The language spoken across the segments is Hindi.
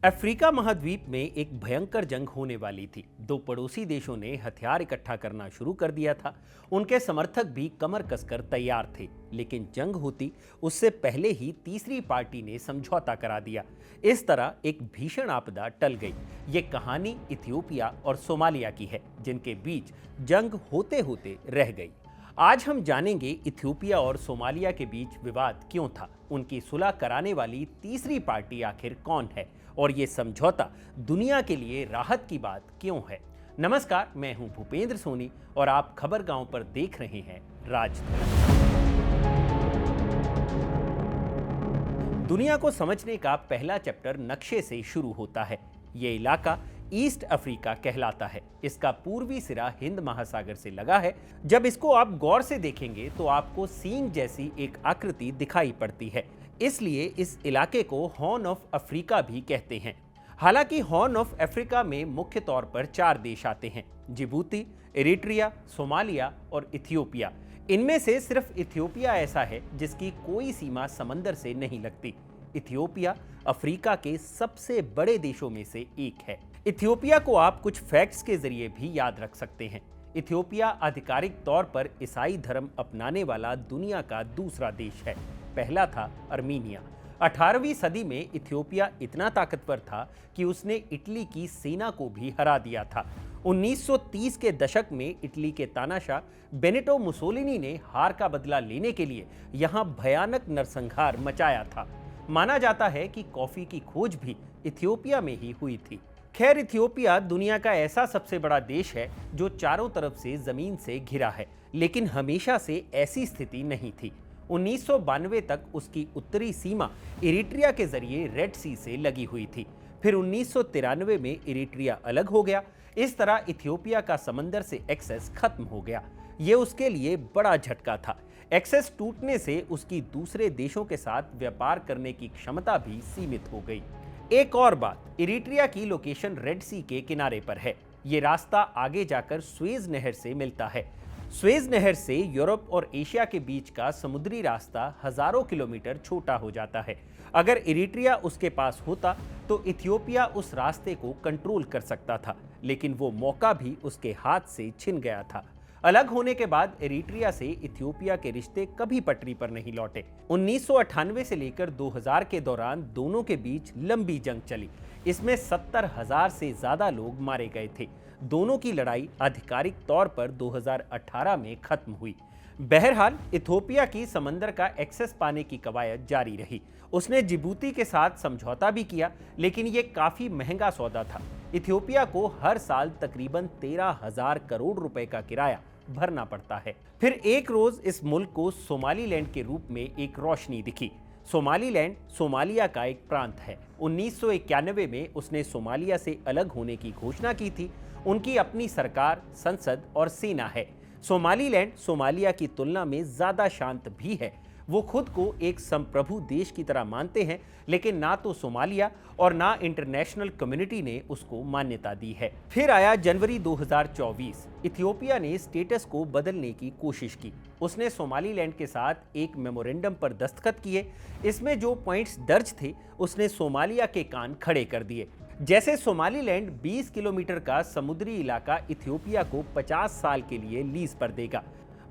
अफ्रीका महाद्वीप में एक भयंकर जंग होने वाली थी। दो पड़ोसी देशों ने हथियार इकट्ठा करना शुरू कर दिया था। उनके समर्थक भी कमर कसकर तैयार थे, लेकिन जंग होती उससे पहले ही तीसरी पार्टी ने समझौता करा दिया। इस तरह एक भीषण आपदा टल गई। ये कहानी इथियोपिया और सोमालिया की है, जिनके बीच जंग होते होते रह गई। आज हम जानेंगे इथियोपिया और सोमालिया के बीच विवाद क्यों था, उनकी सुलह कराने वाली तीसरी पार्टी आखिर कौन है, और ये समझौता दुनिया के लिए राहत की बात क्यों है। नमस्कार, मैं हूं भूपेंद्र सोनी और आप खबर गांव पर देख रहे हैं राजधरा। दुनिया को समझने का पहला चैप्टर नक्शे से शुरू होता है। ये इलाका ईस्ट अफ्रीका कहलाता है। इसका पूर्वी सिरा हिंद महासागर से लगा है। जब इसको आप गौर से देखेंगे तो आपको सींग जैसी एक आकृति दिखाई पड़ती है, इसलिए इस इलाके को हॉर्न ऑफ अफ्रीका भी कहते हैं। हालांकि हॉर्न ऑफ अफ्रीका में मुख्य तौर पर 4 देश आते हैं: जिबूती, इरिट्रिया, सोमालिया और इथियोपिया। इनमें से सिर्फ इथियोपिया ऐसा है जिसकी कोई सीमा समंदर से नहीं लगती। इथियोपिया अफ्रीका के सबसे बड़े देशों में से एक है। इथियोपिया को आप कुछ फैक्ट्स के जरिए भी याद रख सकते हैं। इथियोपिया आधिकारिक तौर पर ईसाई धर्म अपनाने वाला दुनिया का दूसरा देश है। पहला था अर्मीनिया। 18वीं सदी में इथियोपिया इतना ताकतवर था कि उसने इटली की सेना को भी हरा दिया था। 1930 के दशक में इटली के तानाशाह बेनिटो मुसोलिनी ने हार का बदला लेने के लिए यहां भयानक नरसंहार मचाया था। माना जाता है कि कॉफी की खोज भी इथियोपिया में ही हुई थी। खैर, इथियोपिया दुनिया का ऐसा सबसे बड़ा देश है जो चारों तरफ से जमीन से घिरा है, लेकिन हमेशा से ऐसी स्थिति नहीं थी। 1992 तक उसकी उत्तरी सीमा इरिट्रिया के जरिए रेड सी से लगी हुई थी। फिर 1993 में इरिट्रिया अलग हो गया। इस तरह इथियोपिया का समंदर से एक्सेस खत्म हो गया। ये उसके लिए बड़ा झटका था। एक्सेस टूटने से उसकी दूसरे देशों के साथ व्यापार करने की क्षमता भी सीमित हो गई। एक और बात, इरिट्रिया की लोकेशन रेड सी के किनारे पर है। ये रास्ता आगे जाकर स्वेज नहर से मिलता है। स्वेज नहर से यूरोप और एशिया के बीच का समुद्री रास्ता हजारों किलोमीटर छोटा हो जाता है। अगर इरिट्रिया उसके पास होता तो इथियोपिया उस रास्ते को कंट्रोल कर सकता था, लेकिन वो मौका भी उसके हाथ से छिन गया था। अलग होने के बाद इरिट्रिया से इथियोपिया के रिश्ते कभी पटरी पर नहीं लौटे। 1998 से लेकर 2000 के दौरान दोनों के बीच लंबी जंग चली। इसमें 70,000 से ज्यादा लोग मारे गए थे। दोनों की लड़ाई आधिकारिक तौर पर 2018 में खत्म हुई। बहरहाल, इथियोपिया की समंदर का एक्सेस पाने की कवायद जारी रही। उसने जिबूती के साथ समझौता भी किया, लेकिन यह काफी महंगा सौदा था। इथियोपिया को हर साल तकरीबन 13,000 करोड़ रुपए का किराया भरना पड़ता है। फिर एक रोज इस मुल्क को सोमालीलैंड के रूप में एक रोशनी दिखी। सोमालीलैंड सोमालिया का एक प्रांत है। 1991 में उसने सोमालिया से अलग होने की घोषणा की थी। उनकी अपनी सरकार, संसद और सेना है। सोमालीलैंड सोमालिया की तुलना में ज्यादा शांत भी है। वो खुद को एक संप्रभु देश की तरह मानते हैं, लेकिन ना तो सोमालिया और ना इंटरनेशनल कम्युनिटी ने उसको मान्यता दी है। फिर आया जनवरी 2024। इथियोपिया ने स्टेटस को बदलने की कोशिश की। उसने सोमालीलैंड के साथ एक मेमोरेंडम पर दस्तखत किए। इसमें जो पॉइंट्स दर्ज थे उसने सोमालिया के कान खड़े कर दिए। जैसे सोमालीलैंड 20 किलोमीटर का समुद्री इलाका इथियोपिया को 50 साल के लिए लीज पर देगा।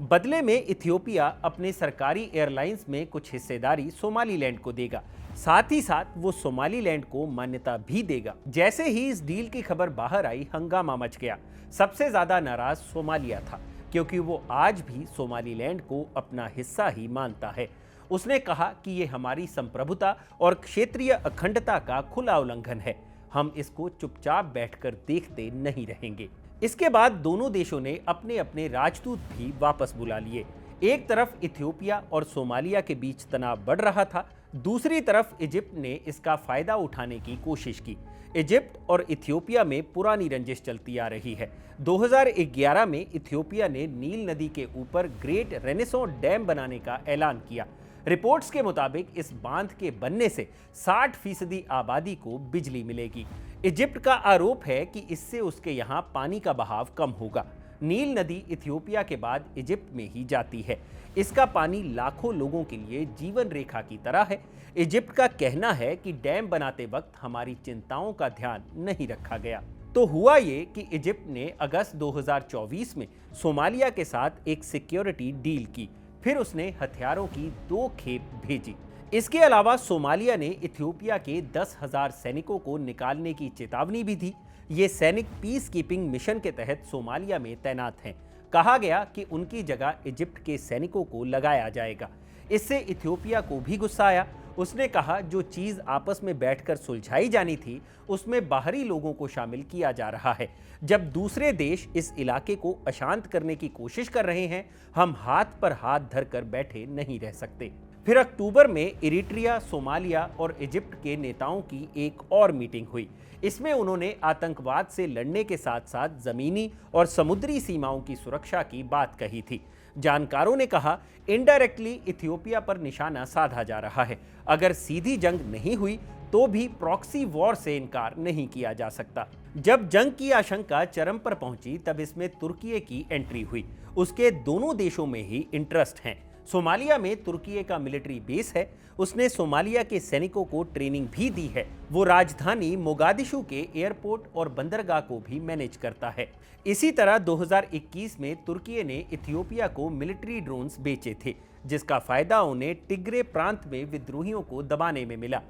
बदले में इथियोपिया अपने सरकारी एयरलाइंस में कुछ हिस्सेदारी सोमालीलैंड को देगा। साथ ही साथ वो सोमालीलैंड को मान्यता भी देगा। जैसे ही इस डील की खबर बाहर आई, हंगामा मच गया। सबसे ज्यादा नाराज सोमालिया था, क्योंकि वो आज भी सोमालीलैंड को अपना हिस्सा ही मानता है। उसने कहा कि ये हमारी संप्रभुता और क्षेत्रीय अखंडता का खुला उल्लंघन है। हम इसको चुपचाप बैठकर देखते नहीं रहेंगे। इसके बाद दोनों देशों ने अपने अपने राजदूत भी वापस बुला लिए। एक तरफ इथियोपिया और सोमालिया के बीच तनाव बढ़ रहा था, दूसरी तरफ इजिप्ट ने इसका फायदा उठाने की कोशिश की। इजिप्ट और इथियोपिया में पुरानी रंजिश चलती आ रही है। 2011 में इथियोपिया ने नील नदी के ऊपर ग्रेट रेनेसो डैम बनाने का ऐलान किया। रिपोर्ट्स के मुताबिक इस बांध के बनने से 60% आबादी को बिजली मिलेगी। इजिप्ट का आरोप है कि इससे उसके यहाँ पानी का बहाव कम होगा। नील नदी इथियोपिया के बाद इजिप्ट में ही जाती है। इसका पानी लाखों लोगों के लिए जीवन रेखा की तरह है। इजिप्ट का कहना है कि डैम बनाते वक्त हमारी चिंताओं का ध्यान नहीं रखा गया। तो हुआ ये कि इजिप्ट ने अगस्त 2024 में सोमालिया के साथ एक सिक्योरिटी डील की। फिर उसने हथियारों की 2 खेप भेजी। इसके अलावा सोमालिया ने इथियोपिया के 10,000 सैनिकों को निकालने की चेतावनी भी दी। ये सैनिक पीस कीपिंग मिशन के तहत सोमालिया में तैनात हैं। कहा गया कि उनकी जगह इजिप्ट के सैनिकों को लगाया जाएगा। इससे इथियोपिया को भी गुस्सा आया। उसने कहा जो चीज आपस में बैठकर सुलझाई जानी थी उसमें बाहरी लोगों को शामिल किया जा रहा है। जब दूसरे देश इस इलाके को अशांत करने की कोशिश कर रहे हैं, हम हाथ पर हाथ धरकर बैठे नहीं रह सकते। फिर अक्टूबर में इरिट्रिया, सोमालिया और इजिप्ट के नेताओं की एक और मीटिंग हुई। इसमें उन्होंने आतंकवाद से लड़ने के साथ साथ जमीनी और समुद्री सीमाओं की सुरक्षा की बात कही थी। जानकारों ने कहा इनडायरेक्टली इथियोपिया पर निशाना साधा जा रहा है। अगर सीधी जंग नहीं हुई तो भी प्रॉक्सी वॉर से इनकार नहीं किया जा सकता। जब जंग की आशंका चरम पर पहुंची तब इसमें तुर्की की एंट्री हुई। उसके दोनों देशों में ही इंटरेस्ट हैं। सोमालिया में तुर्की का मिलिट्री बेस है। उसने सोमालिया के सैनिकों को ट्रेनिंग भी दी है। वो राजधानी मोगादिशु के एयरपोर्ट और बंदरगाह को भी मैनेज करता है। इसी तरह 2021 में तुर्की ने इथियोपिया को मिलिट्री ड्रोन्स बेचे थे, जिसका फायदा उन्हें टिग्रे प्रांत में विद्रोहियों को दबाने में मिला।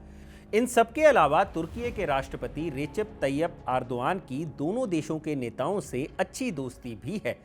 इन सबके अलावा तुर्की के राष्ट्रपति रेचेप तैयप एर्दोआन की दोनों देशों के नेताओं से अच्छी दोस्ती भी है।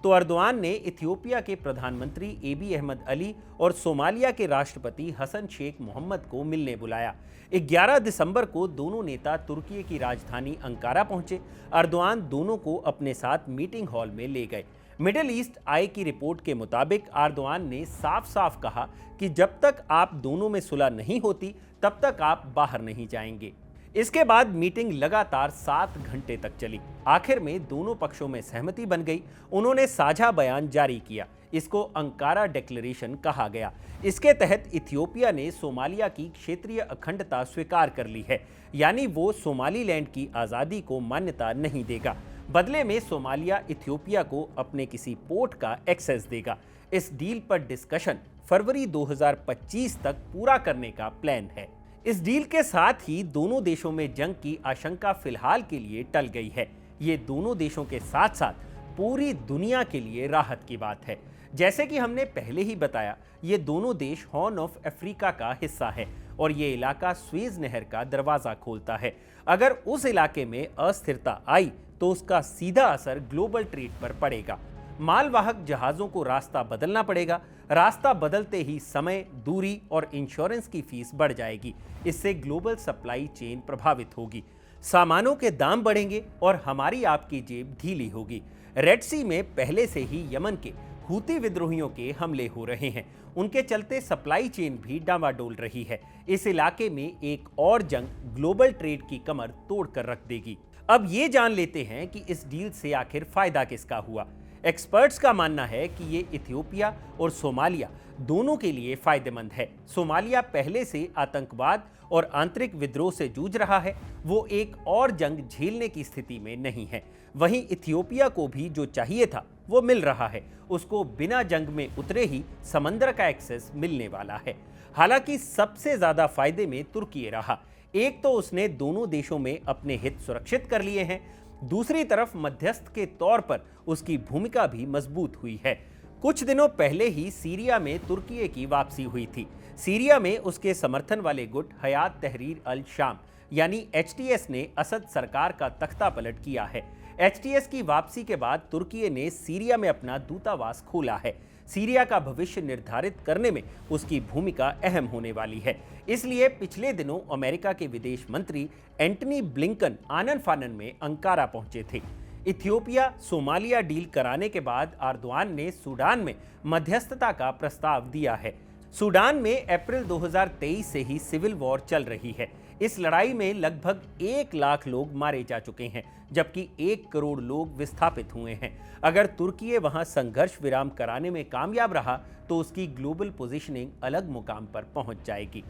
तो एर्दोआन ने इथियोपिया के प्रधानमंत्री एबी अहमद अली और सोमालिया के राष्ट्रपति हसन शेख मोहम्मद को मिलने बुलाया। 11 दिसंबर को दोनों नेता तुर्की की राजधानी अंकारा पहुंचे। एर्दोआन दोनों को अपने साथ मीटिंग हॉल में ले गए। मिडिल ईस्ट आई की रिपोर्ट के मुताबिक एर्दोआन ने साफ साफ कहा कि जब तक आप दोनों में सुलह नहीं होती तब तक आप बाहर नहीं जाएंगे। इसके बाद मीटिंग लगातार 7 घंटे तक चली। आखिर में दोनों पक्षों में सहमति बन गई। उन्होंने साझा बयान जारी किया। इसको अंकारा डिक्लेरेशन कहा गया। इसके तहत इथियोपिया ने सोमालिया की क्षेत्रीय अखंडता स्वीकार कर ली है, यानी वो सोमालीलैंड की आज़ादी को मान्यता नहीं देगा। बदले में सोमालिया इथियोपिया को अपने किसी पोर्ट का एक्सेस देगा। इस डील पर डिस्कशन फरवरी 2025 तक पूरा करने का प्लान है। इस डील के साथ ही दोनों देशों में जंग की आशंका फिलहाल के लिए टल गई है। ये दोनों देशों के साथ साथ पूरी दुनिया के लिए राहत की बात है। जैसे कि हमने पहले ही बताया, ये दोनों देश हॉर्न ऑफ अफ्रीका का हिस्सा है और ये इलाका स्वेज नहर का दरवाजा खोलता है। अगर उस इलाके में अस्थिरता आई तो उसका सीधा असर ग्लोबल ट्रेड पर पड़ेगा। मालवाहक जहाजों को रास्ता बदलना पड़ेगा। रास्ता बदलते ही समय, दूरी और इंश्योरेंस की फीस बढ़ जाएगी। इससे ग्लोबल सप्लाई चेन प्रभावित होगी, सामानों के दाम बढ़ेंगे और हमारी आपकी जेब ढीली होगी। रेड सी में पहले से ही यमन के हूती विद्रोहियों के हमले हो रहे हैं। उनके चलते सप्लाई चेन भी डामाडोल रही है। इस इलाके में एक और जंग ग्लोबल ट्रेड की कमर तोड़कर रख देगी। अब ये जान लेते हैं कि इस डील से आखिर फायदा किसका हुआ। एक्सपर्ट्स का मानना है कि ये इथियोपिया और सोमालिया दोनों के लिए फायदेमंद है। सोमालिया पहले से आतंकवाद और आंतरिक विद्रोह से जूझ रहा है। वो एक और जंग झेलने की स्थिति में नहीं है। वहीं इथियोपिया को भी जो चाहिए था वो मिल रहा है। उसको बिना जंग में उतरे ही समंदर का एक्सेस मिलने वाला है। हालांकि सबसे ज्यादा फायदे में तुर्की रहा। एक तो उसने दोनों देशों में अपने हित सुरक्षित कर लिए हैं, दूसरी तरफ मध्यस्थ के तौर पर उसकी भूमिका भी मजबूत हुई है। कुछ दिनों पहले ही सीरिया में तुर्की की वापसी हुई थी। सीरिया में उसके समर्थन वाले गुट हयात तहरीर अल शाम यानी HTS ने असद सरकार का तख्ता पलट किया है। HTS की वापसी के बाद तुर्की ने सीरिया में अपना दूतावास खोला है। सीरिया का भविष्य निर्धारित करने में उसकी भूमिका अहम होने वाली है। इसलिए पिछले दिनों अमेरिका के विदेश मंत्री एंटनी ब्लिंकन आनन फानन में अंकारा पहुंचे थे। इथियोपिया सोमालिया डील कराने के बाद एर्दोआन ने सूडान में मध्यस्थता का प्रस्ताव दिया है। सूडान में अप्रैल 2023 से ही सिविल वॉर चल रही है। इस लड़ाई में लगभग 1 लाख लोग मारे जा चुके हैं, जबकि 1 करोड़ लोग विस्थापित हुए हैं। अगर तुर्की वहां संघर्ष विराम कराने में कामयाब रहा तो उसकी ग्लोबल पोजीशनिंग अलग मुकाम पर पहुंच जाएगी।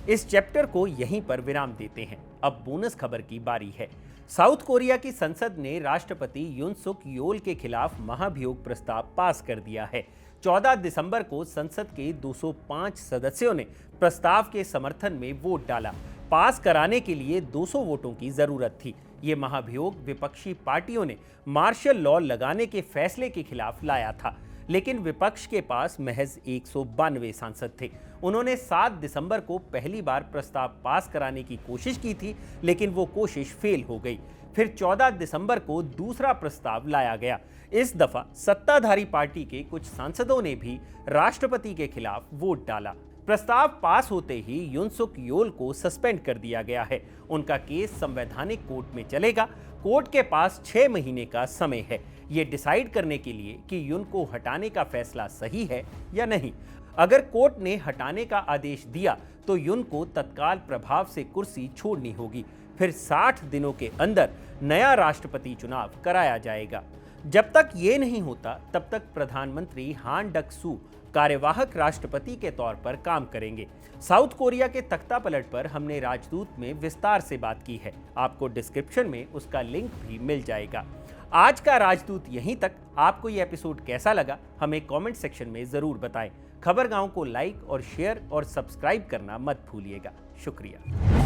इस चैप्टर को यहीं पर विराम देते हैं। अब बोनस खबर की बारी है। साउथ कोरिया की संसद ने राष्ट्रपति यून सुक योल के खिलाफ महाभियोग प्रस्ताव पास कर दिया है। 14 दिसंबर को संसद के 205 सदस्यों ने प्रस्ताव के समर्थन में वोट डाला। पास कराने के लिए 200 वोटों की जरूरत थी। ये महाभियोग विपक्षी पार्टियों ने मार्शल लॉ लगाने के फैसले के खिलाफ लाया था, लेकिन विपक्ष के पास महज 192 सांसद थे। उन्होंने 7 दिसंबर को पहली बार प्रस्ताव पास कराने की कोशिश की थी, लेकिन वो कोशिश फेल हो गई। फिर 14 दिसंबर को दूसरा प्रस्ताव लाया गया। इस दफा सत्ताधारी पार्टी के कुछ सांसदों ने भी राष्ट्रपति के खिलाफ वोट डाला। प्रस्ताव पास होते ही यून सुक योल को सस्पेंड कर दिया गया है। उनका केस संवैधानिक कोर्ट में चलेगा। कोर्ट के पास 6 महीने का समय है ये डिसाइड करने के लिए कि यून को हटाने का फैसला सही है या नहीं। अगर कोर्ट ने हटाने का आदेश दिया तो यून को तत्काल प्रभाव से कुर्सी छोड़नी होगी। फिर 60 दिनों के अंदर नया राष्ट्रपति चुनाव कराया जाएगा। जब तक ये नहीं होता तब तक प्रधानमंत्री हान डक सू कार्यवाहक राष्ट्रपति के तौर पर काम करेंगे। साउथ कोरिया के तख्ता पलट पर हमने राजदूत में विस्तार से बात की है। आपको डिस्क्रिप्शन में उसका लिंक भी मिल जाएगा। आज का राजदूत यहीं तक। आपको यह एपिसोड कैसा लगा हमें कमेंट सेक्शन में जरूर बताएं। खबर गांव को लाइक और शेयर और सब्सक्राइब करना मत भूलिएगा। शुक्रिया।